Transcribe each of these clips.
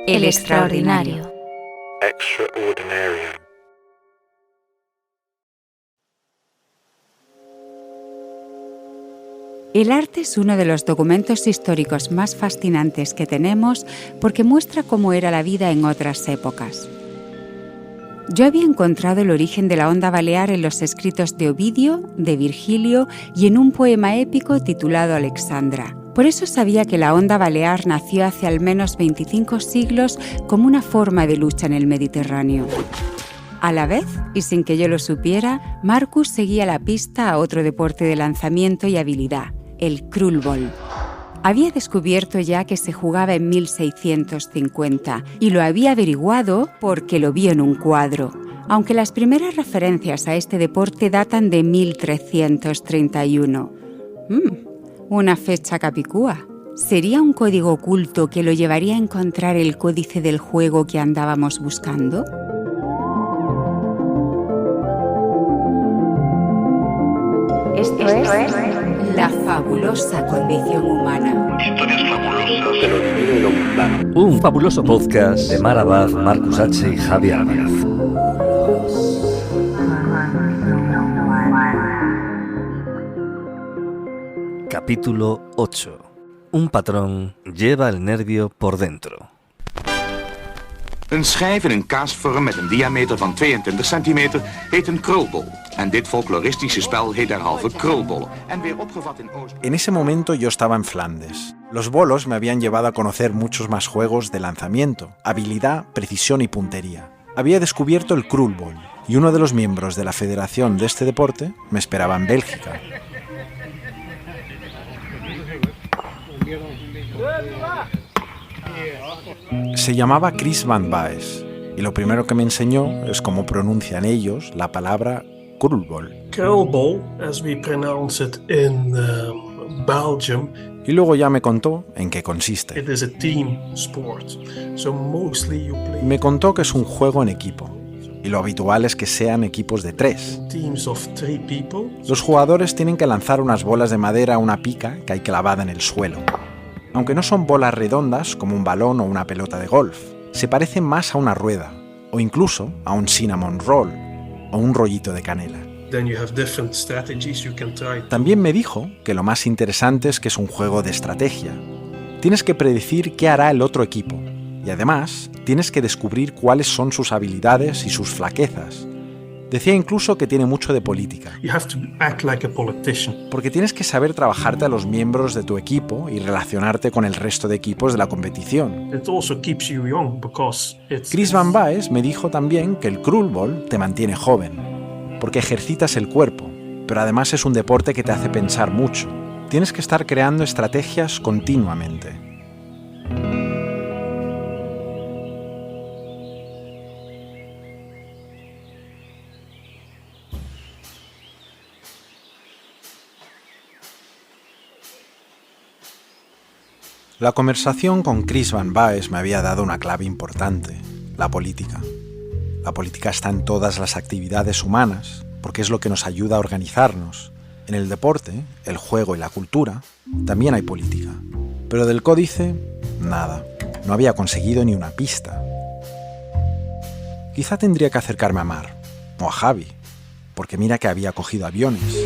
El extraordinario. Extraordinarium. El arte es uno de los documentos históricos más fascinantes que tenemos porque muestra cómo era la vida en otras épocas. Yo había encontrado el origen de la onda balear en los escritos de Ovidio, de Virgilio y en un poema épico titulado Alexandra. Por eso sabía que la onda balear nació hace al menos 25 siglos como una forma de lucha en el Mediterráneo. A la vez, y sin que yo lo supiera, Marcus seguía la pista a otro deporte de lanzamiento y habilidad, el krulbol. Había descubierto ya que se jugaba en 1650 y lo había averiguado porque lo vi en un cuadro, aunque las primeras referencias a este deporte datan de 1331. Una fecha capicúa. ¿Sería un código oculto que lo llevaría a encontrar el códice del juego que andábamos buscando? Esto es La fabulosa condición humana. Historias fabulosas de lo divino y lo mundano. Un fabuloso podcast de Mar Abad, Marcus H. y Javi Álvarez. Capítulo 8. Un patrón lleva el nervio por dentro. Een schijf in een kaasvorm met een diameter van 22 centimeter heet een krulbol. En dit folkloristische spel heet derhalve krulbollen. En weer opgevat in Oost... En ese momento yo estaba en Flandes. Los bolos me habían llevado a conocer muchos más juegos de lanzamiento, habilidad, precisión y puntería. Había descubierto el krulbol y uno de los miembros de la federación de este deporte me esperaba en Bélgica. Se llamaba Chris Van Baes y lo primero que me enseñó es cómo pronuncian ellos la palabra krulbol. Krulbol, as we pronounce it in Belgium. Y luego ya me contó en qué consiste. It is a team sport. So mostly you play Me contó que es un juego en equipo y lo habitual es que sean equipos de 3. teams of 3 people. Los jugadores tienen que lanzar unas bolas de madera a una pica que hay clavada en el suelo. Aunque no son bolas redondas como un balón o una pelota de golf, se parecen más a una rueda o incluso a un cinnamon roll o un rollito de canela. Then you have different strategies you can try. También me dijo que lo más interesante es que es un juego de estrategia. Tienes que predecir qué hará el otro equipo y además tienes que descubrir cuáles son sus habilidades y sus flaquezas. Decía incluso que tiene mucho de política, You have to act like a politician. porque tienes que saber trabajarte a los miembros de tu equipo y relacionarte con el resto de equipos de la competición. It also keeps you young because it's Chris Van Baes me dijo también que el krulbol te mantiene joven, porque ejercitas el cuerpo, pero además es un deporte que te hace pensar mucho. Tienes que estar creando estrategias continuamente. La conversación con Chris Van Baes me había dado una clave importante: la política. La política está en todas las actividades humanas, porque es lo que nos ayuda a organizarnos. En el deporte, el juego y la cultura, también hay política. Pero del códice, nada. No había conseguido ni una pista. Quizá tendría que acercarme a Mar, o a Javi, porque mira que había cogido aviones.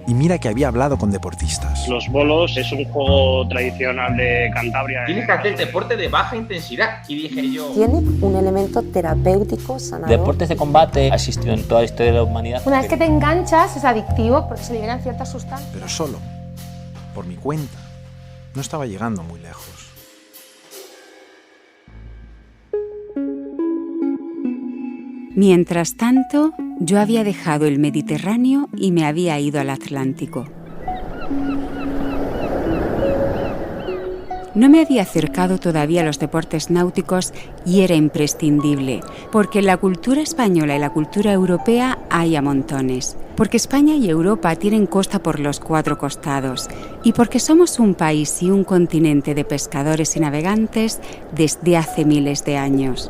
Y mira que había hablado con deportistas. Los bolos es un juego tradicional de Cantabria. Tienes que hacer deporte de baja intensidad. Y dije yo... Tiene un elemento terapéutico, sanador. Deportes de combate ha existido en toda la historia de la humanidad. Una vez que te enganchas es adictivo porque se liberan ciertas sustancias. Pero solo, por mi cuenta, no estaba llegando muy lejos. Mientras tanto, yo había dejado el Mediterráneo y me había ido al Atlántico. No me había acercado todavía a los deportes náuticos y era imprescindible, porque en la cultura española y la cultura europea hay a montones, porque España y Europa tienen costa por los 4 costados y porque somos un país y un continente de pescadores y navegantes desde hace miles de años.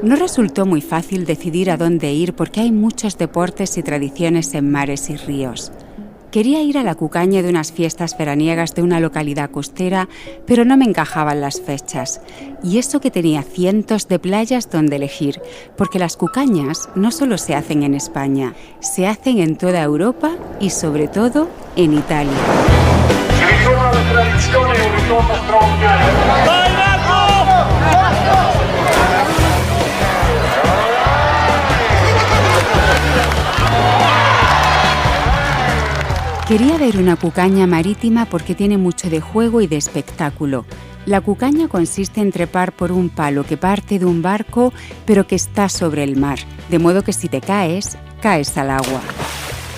No resultó muy fácil decidir a dónde ir porque hay muchos deportes y tradiciones en mares y ríos. Quería ir a la cucaña de unas fiestas veraniegas de una localidad costera, pero no me encajaban las fechas. Y eso que tenía cientos de playas donde elegir, porque las cucañas no solo se hacen en España, se hacen en toda Europa y sobre todo en Italia. Quería ver una cucaña marítima porque tiene mucho de juego y de espectáculo. La cucaña consiste en trepar por un palo que parte de un barco, pero que está sobre el mar, de modo que si te caes, caes al agua.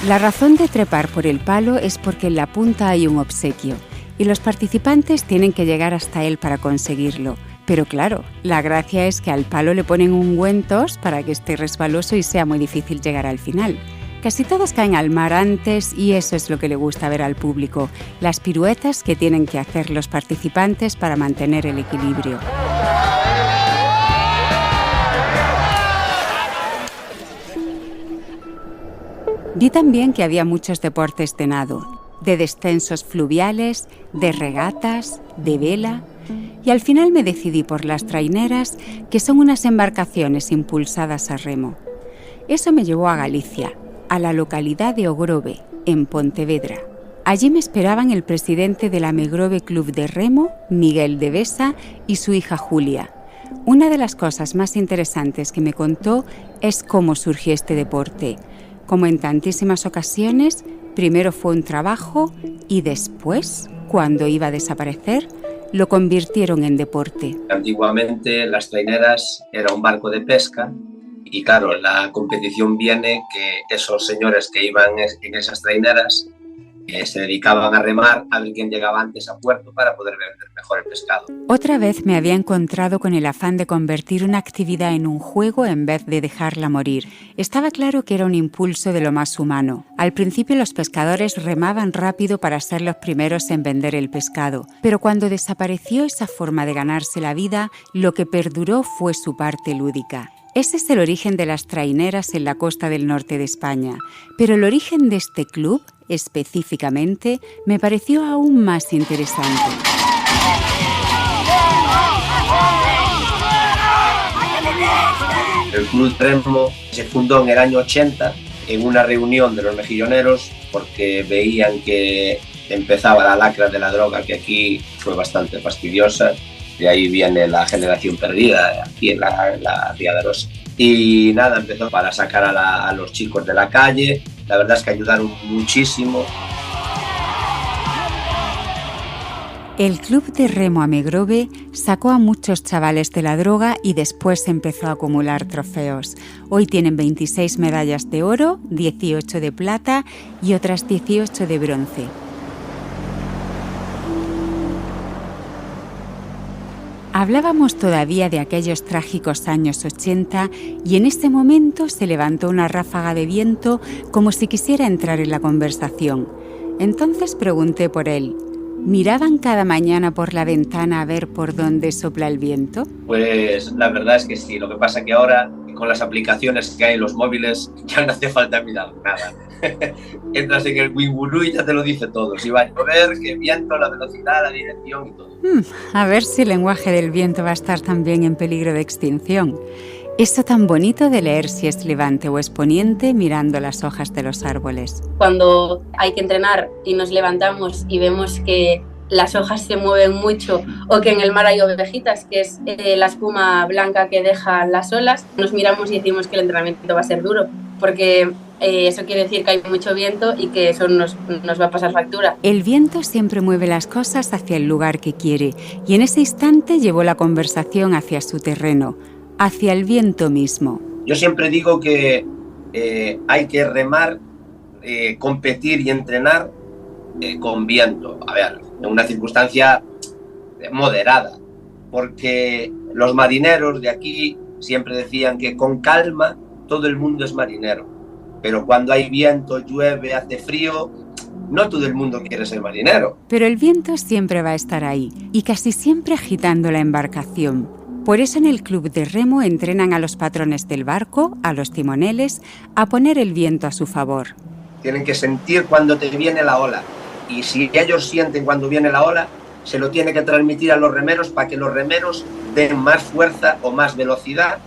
La razón de trepar por el palo es porque en la punta hay un obsequio, y los participantes tienen que llegar hasta él para conseguirlo. Pero claro, la gracia es que al palo le ponen ungüentos para que esté resbaloso y sea muy difícil llegar al final. Casi todos caen al mar antes y eso es lo que le gusta ver al público, las piruetas que tienen que hacer los participantes para mantener el equilibrio. Vi también que había muchos deportes de nado, de descensos fluviales, de regatas, de vela, y al final me decidí por las traineras, que son unas embarcaciones impulsadas a remo. Eso me llevó a Galicia, a la localidad de Ogrove, en Pontevedra. Allí me esperaban el presidente del Amegrove Club de Remo, Miguel de Besa, y su hija Julia. Una de las cosas más interesantes que me contó es cómo surgió este deporte. Como en tantísimas ocasiones, primero fue un trabajo y después, cuando iba a desaparecer, lo convirtieron en deporte. Antiguamente las traineras era un barco de pesca. Y claro, la competición viene que esos señores que iban en esas traineras se dedicaban a remar a ver quién llegaba antes a puerto para poder vender mejor el pescado. Otra vez me había encontrado con el afán de convertir una actividad en un juego en vez de dejarla morir. Estaba claro que era un impulso de lo más humano. Al principio los pescadores remaban rápido para ser los primeros en vender el pescado, pero cuando desapareció esa forma de ganarse la vida, lo que perduró fue su parte lúdica. Ese es el origen de las traineras en la costa del norte de España, pero el origen de este club, específicamente, me pareció aún más interesante. El Club Remo se fundó en el año 80 en una reunión de los mejilloneros porque veían que empezaba la lacra de la droga, que aquí fue bastante fastidiosa. De ahí viene la generación perdida, aquí en la Ría de Arosa. Y nada, empezó para sacar a los chicos de la calle. La verdad es que ayudaron muchísimo. El Club de Remo Amegrove sacó a muchos chavales de la droga y después empezó a acumular trofeos. Hoy tienen 26 medallas de oro, 18 de plata y otras 18 de bronce. Hablábamos todavía de aquellos trágicos años 80 y en ese momento se levantó una ráfaga de viento como si quisiera entrar en la conversación. Entonces pregunté por él. ¿Miraban cada mañana por la ventana a ver por dónde sopla el viento? Pues la verdad es que sí. Lo que pasa que ahora, con las aplicaciones que hay en los móviles, ya no hace falta mirar nada. Entras en el Winbulu y ya te lo dice todo. Si va a llover, qué viento, la velocidad, la dirección y todo. A ver si el lenguaje del viento va a estar también en peligro de extinción. Eso tan bonito de leer si es levante o es poniente mirando las hojas de los árboles. Cuando hay que entrenar y nos levantamos y vemos que las hojas se mueven mucho o que en el mar hay ovejitas, que es la espuma blanca que dejan las olas, nos miramos y decimos que el entrenamiento va a ser duro, porque eso quiere decir que hay mucho viento y que eso nos va a pasar factura. El viento siempre mueve las cosas hacia el lugar que quiere y en ese instante llevó la conversación hacia su terreno, hacia el viento mismo. Yo siempre digo que hay que remar, competir y entrenar con viento. A ver, en una circunstancia moderada, porque los marineros de aquí siempre decían que con calma todo el mundo es marinero, pero cuando hay viento, llueve, hace frío, no todo el mundo quiere ser marinero. Pero el viento siempre va a estar ahí y casi siempre agitando la embarcación. Por eso en el Club de Remo entrenan a los patrones del barco, a los timoneles, a poner el viento a su favor. tienen que sentir cuando te viene la ola. Y si ellos sienten cuando viene la ola, se lo tiene que transmitir a los remeros para que los remeros den más fuerza o más velocidad,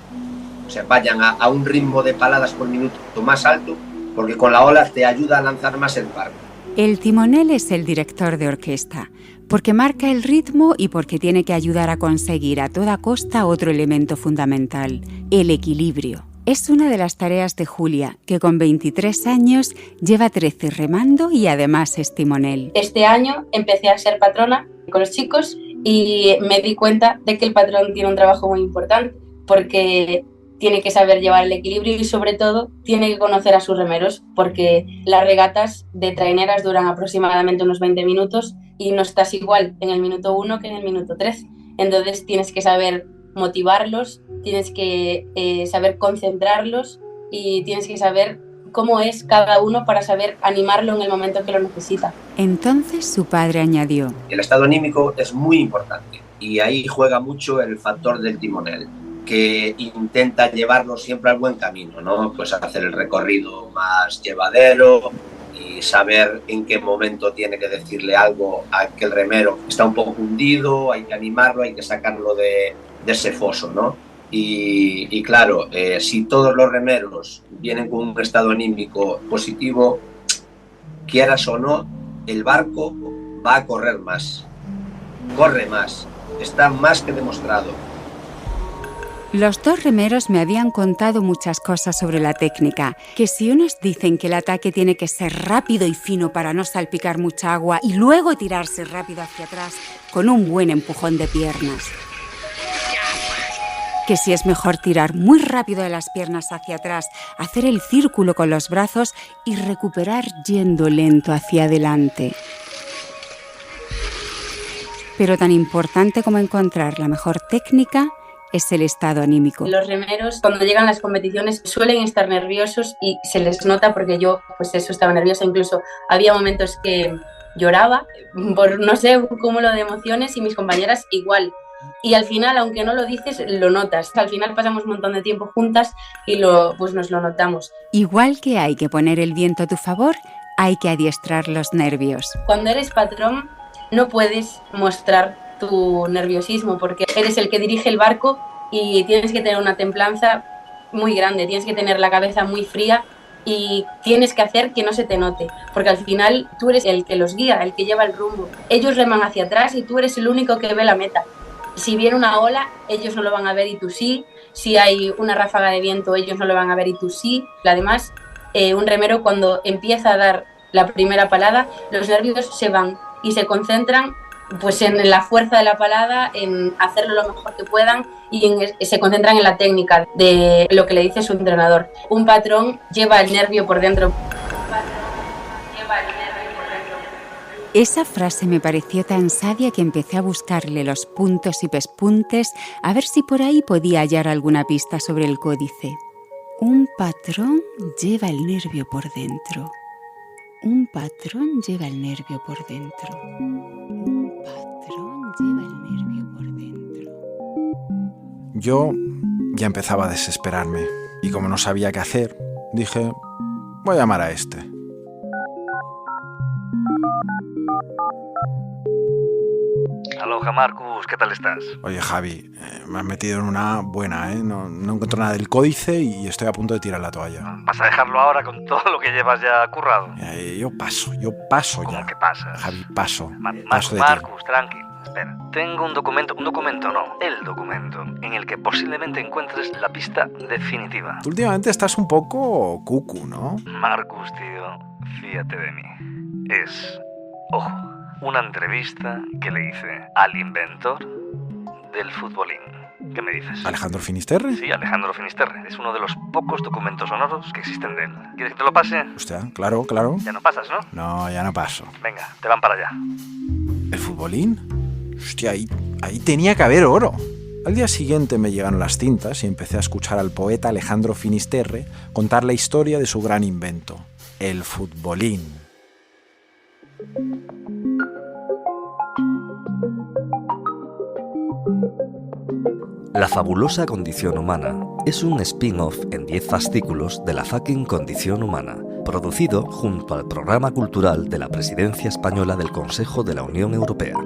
o sea, vayan a un ritmo de paladas por minuto más alto, porque con la ola te ayuda a lanzar más el barco. El timonel es el director de orquesta, porque marca el ritmo y porque tiene que ayudar a conseguir a toda costa otro elemento fundamental, el equilibrio. Es una de las tareas de Julia, que con 23 años lleva 13 remando y además es timonel. Este año empecé a ser patrona con los chicos y me di cuenta de que el patrón tiene un trabajo muy importante, porque tiene que saber llevar el equilibrio y sobre todo tiene que conocer a sus remeros, porque las regatas de traineras duran aproximadamente unos 20 minutos y no estás igual en el minuto 1 que en el minuto 3. Entonces tienes que saber motivarlos, tienes que saber concentrarlos y tienes que saber cómo es cada uno para saber animarlo en el momento que lo necesita. Entonces su padre añadió: el estado anímico es muy importante y ahí juega mucho el factor del timonel, que intenta llevarnos siempre al buen camino, ¿no? Pues hacer el recorrido más llevadero y saber en qué momento tiene que decirle algo a aquel remero que está un poco hundido, hay que animarlo, hay que sacarlo de ese foso, ¿no? Y claro, si todos los remeros vienen con un estado anímico positivo, quieras o no, el barco va a correr más, corre más, está más que demostrado. Los dos remeros me habían contado muchas cosas sobre la técnica, que si unos dicen que el ataque tiene que ser rápido y fino para no salpicar mucha agua y luego tirarse rápido hacia atrás con un buen empujón de piernas, que si es mejor tirar muy rápido de las piernas hacia atrás, hacer el círculo con los brazos y recuperar yendo lento hacia adelante. Pero tan importante como encontrar la mejor técnica es el estado anímico. Los remeros, cuando llegan las competiciones, suelen estar nerviosos y se les nota, porque yo, pues eso, estaba nerviosa. Incluso había momentos que lloraba por no sé un cúmulo de emociones y mis compañeras igual. Y al final, aunque no lo dices, lo notas. Al final pasamos un montón de tiempo juntas y pues nos lo notamos. Igual que hay que poner el viento a tu favor, hay que adiestrar los nervios. Cuando eres patrón, no puedes mostrar tu nerviosismo, porque eres el que dirige el barco y tienes que tener una templanza muy grande, tienes que tener la cabeza muy fría y tienes que hacer que no se te note, porque al final tú eres el que los guía, el que lleva el rumbo. Ellos reman hacia atrás y tú eres el único que ve la meta. Si viene una ola, ellos no lo van a ver y tú sí. Si hay una ráfaga de viento, ellos no lo van a ver y tú sí. Además, un remero cuando empieza a dar la primera palada, los nervios se van y se concentran pues en la fuerza de la palada, en hacerlo lo mejor que puedan y se concentran en la técnica de lo que le dice su entrenador. Un patrón lleva el nervio por dentro. Esa frase me pareció tan sabia que empecé a buscarle los puntos y pespuntes a ver si por ahí podía hallar alguna pista sobre el códice. Un patrón lleva el nervio por dentro. Un patrón lleva el nervio por dentro. Un patrón lleva el nervio por dentro. Yo ya empezaba a desesperarme y como no sabía qué hacer, dije, voy a llamar a este. Aloha Marcus, ¿qué tal estás? Oye Javi, me has metido en una buena, ¿eh? No encuentro nada del códice y estoy a punto de tirar la toalla. ¿Vas a dejarlo ahora con todo lo que llevas ya currado? Yo paso ya. ¿Cómo que pasas? Javi, paso. Paso de Marcus, tranquilo. Espera, tengo un documento no, el documento, en el que posiblemente encuentres la pista definitiva. Tú últimamente estás un poco cucu, ¿no? Marcus, tío, fíjate de mí. Es, ojo, una entrevista que le hice al inventor del futbolín. ¿Qué me dices? ¿Alejandro Finisterre? Sí, Alejandro Finisterre. Es uno de los pocos documentos sonoros que existen de él. ¿Quieres que te lo pase? Hostia, claro. Ya no pasas, ¿no? No, ya no paso. Venga, te van para allá. ¿El futbolín? Hostia, ahí tenía que haber oro. Al día siguiente me llegaron las cintas y empecé a escuchar al poeta Alejandro Finisterre contar la historia de su gran invento, el futbolín. La fabulosa condición humana es un spin-off en 10 fascículos de la fucking condición humana, producido junto al Programa Cultural de la Presidencia Española del Consejo de la Unión Europea.